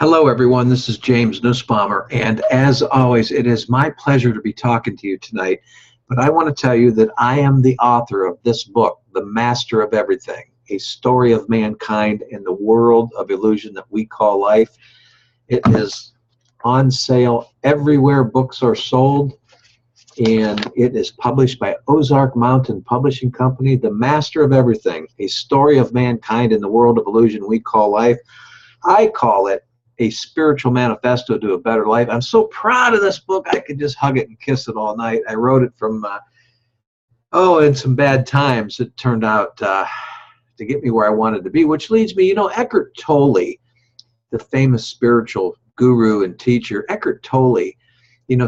Hello, everyone. This is James Nussbaumer, and as always, it is my pleasure to be talking to you tonight. But I want to tell you that I am the author of this book, The Master of Everything, a story of mankind in the world of illusion that we call life. It is on sale everywhere books are sold, and it is published by Ozark Mountain Publishing Company, The Master of Everything, a story of mankind in the world of illusion we call life. I call it a spiritual manifesto to a better life. I'm so proud of this book, I could just hug it and kiss it all night. I wrote it from, in some bad times. It turned out to get me where I wanted to be, which leads me, Eckhart Tolle, the famous spiritual guru and teacher, Eckhart Tolle,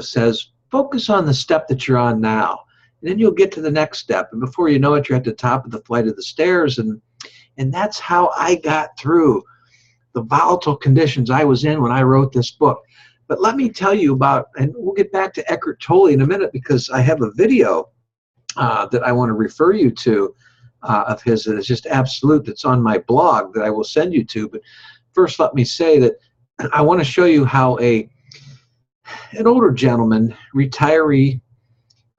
says, focus on the step that you're on now, and then you'll get to the next step. And before you know it, you're at the top of the flight of the stairs. And that's how I got through the volatile conditions I was in when I wrote this book. But let me tell you about, and we'll get back to Eckhart Tolle in a minute, because I have a video that I want to refer you to of his that is just absolute, that's on my blog that I will send you to. But first, let me say that I want to show you how an older gentleman, retiree,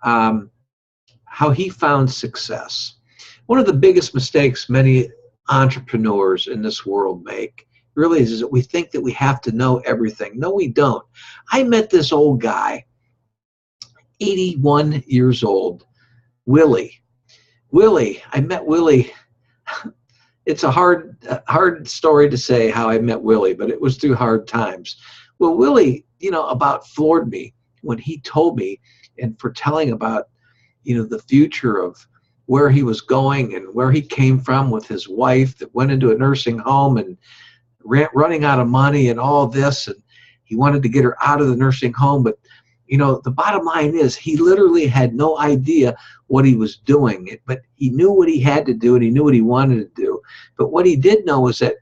how he found success. One of the biggest mistakes many entrepreneurs in this world make really is that we think that we have to know everything. No, we don't. I met this old guy, 81 years old, Willie. I met Willie. It's a hard story to say how I met Willie, but it was through hard times. Well, Willie, about floored me when he told me and foretelling about, the future of where he was going and where he came from with his wife that went into a nursing home and running out of money and all this, and he wanted to get her out of the nursing home. But the bottom line is he literally had no idea what he was doing, but he knew what he had to do and he knew what he wanted to do. But what he did know was that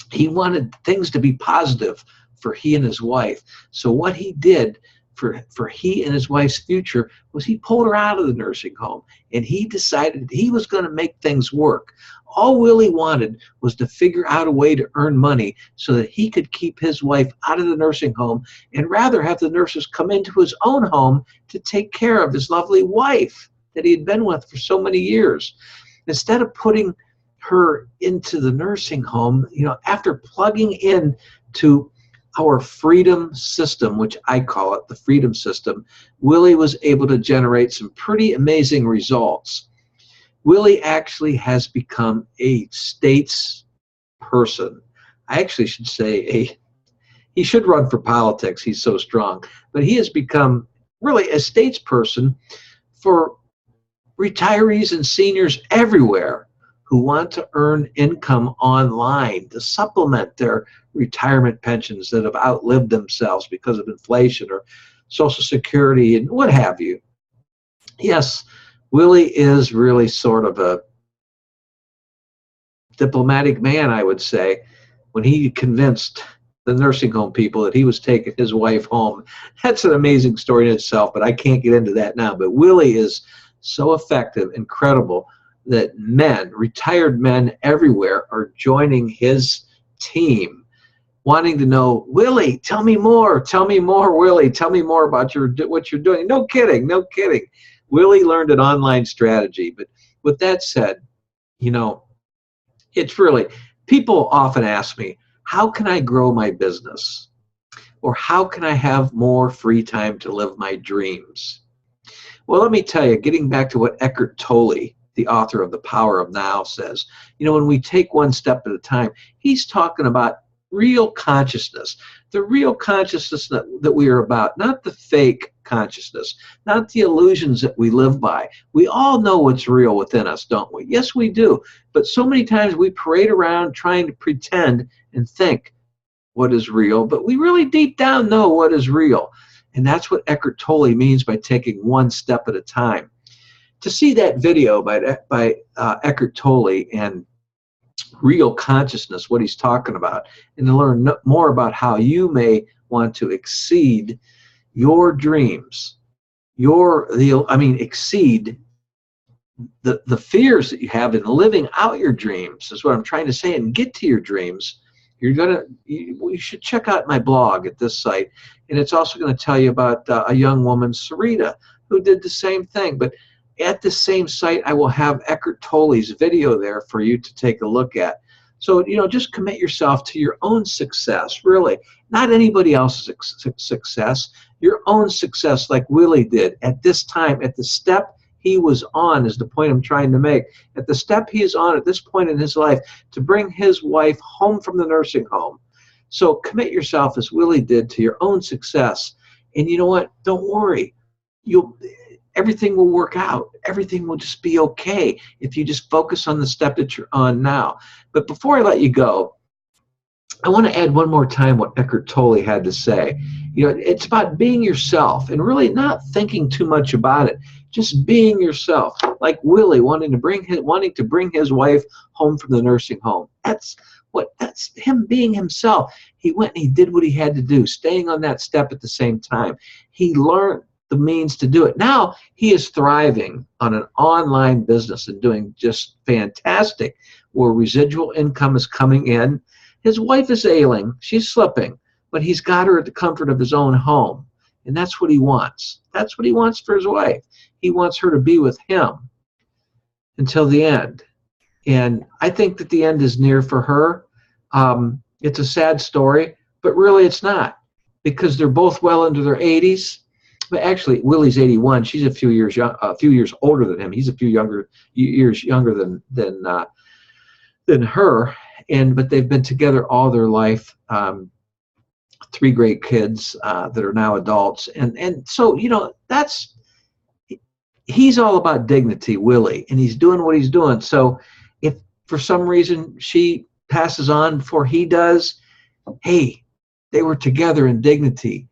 he wanted things to be positive for he and his wife. So what he did for he and his wife's future was he pulled her out of the nursing home, and he decided he was going to make things work. All Willie wanted was to figure out a way to earn money so that he could keep his wife out of the nursing home and rather have the nurses come into his own home to take care of his lovely wife that he had been with for so many years. Instead of putting her into the nursing home, after plugging in to our freedom system, which I call it the freedom system, Willie was able to generate some pretty amazing results. Willie actually has become a statesperson. I actually should say he should run for politics. He's so strong. But he has become really a statesperson for retirees and seniors everywhere who want to earn income online to supplement their retirement pensions that have outlived themselves because of inflation or Social Security and what have you. Yes, Willie is really sort of a diplomatic man, I would say, when he convinced the nursing home people that he was taking his wife home. That's an amazing story in itself, but I can't get into that now. But Willie is so effective, incredible, that retired men everywhere are joining his team, wanting to know, Willie, tell me more, Willie, tell me more about what you're doing. No kidding. Willie learned an online strategy. But with that said, it's really, people often ask me, how can I grow my business? Or how can I have more free time to live my dreams? Well, let me tell you, getting back to what Eckhart Tolle, the author of The Power of Now, says, when we take one step at a time, he's talking about real consciousness, the real consciousness that we are about, not the fake consciousness, not the illusions that we live by. We all know what's real within us, don't we? Yes, we do. But so many times we parade around trying to pretend and think what is real, but we really deep down know what is real. And that's what Eckhart Tolle means by taking one step at a time. To see that video by Eckhart Tolle and real consciousness, what he's talking about, and to learn more about how you may want to exceed your dreams, exceed the fears that you have in living out your dreams, is what I'm trying to say, and get to your dreams, you should check out my blog at this site, and it's also going to tell you about a young woman, Sarita, who did the same thing. But at the same site, I will have Eckhart Tolle's video there for you to take a look at. So, just commit yourself to your own success, really. Not anybody else's success, your own success, like Willie did at this time, at the step he was on, is the point I'm trying to make. At the step he is on at this point in his life, to bring his wife home from the nursing home. So commit yourself, as Willie did, to your own success. And you know what? Don't worry. Everything will work out. Everything will just be okay if you just focus on the step that you're on now. But before I let you go, I want to add one more time what Eckhart Tolle had to say. It's about being yourself and really not thinking too much about it. Just being yourself, like Willie wanting to bring his wife home from the nursing home. That's him being himself. He went and he did what he had to do, staying on that step at the same time. He learned the means to do it. Now he is thriving on an online business and doing just fantastic, where residual income is coming in. His wife is ailing, she's slipping, but he's got her at the comfort of his own home. And that's what he wants. That's what he wants for his wife. He wants her to be with him until the end. And I think that the end is near for her. It's a sad story, but really it's not, because they're both well into their 80s. But actually, Willie's 81. She's a few years older than him. He's a few years younger than her. But they've been together all their life. 3 great kids that are now adults, and so he's all about dignity, Willie, and he's doing what he's doing. So if for some reason she passes on before he does, hey, they were together in dignity.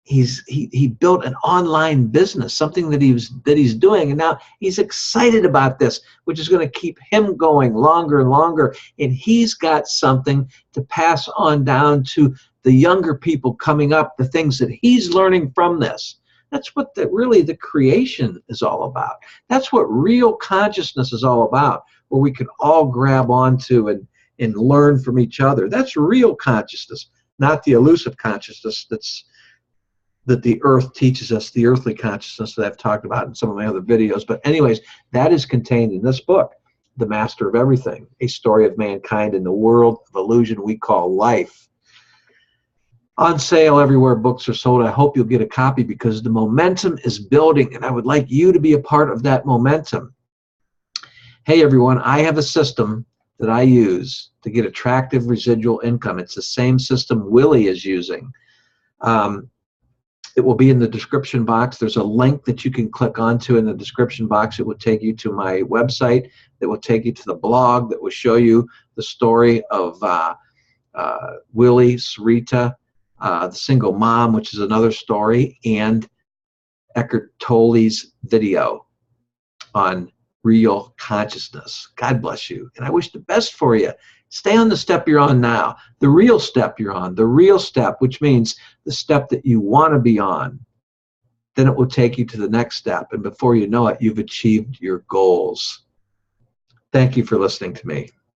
He built an online business, something that he's doing, and now he's excited about this, which is going to keep him going longer and longer. And he's got something to pass on down to the younger people coming up, the things that he's learning from this. That's what really the creation is all about. That's what real consciousness is all about, where we can all grab onto and learn from each other. That's real consciousness, not the elusive consciousness that the earth teaches us, the earthly consciousness that I've talked about in some of my other videos. But anyways, that is contained in this book, The Master of Everything, a story of mankind in the world of illusion we call life. On sale everywhere books are sold. I hope you'll get a copy, because the momentum is building, and I would like you to be a part of that momentum. Hey everyone, I have a system that I use to get attractive residual income. It's the same system Willie is using. It will be in the description box. There's a link that you can click onto in the description box. It will take you to my website. That will take you to the blog that will show you the story of Willie, Sarita, the single mom, which is another story, and Eckhart Tolle's video on real consciousness. God bless you, and I wish the best for you. Stay on the step you're on now, the real step you're on, the real step, which means the step that you want to be on. Then it will take you to the next step, and before you know it, you've achieved your goals. Thank you for listening to me.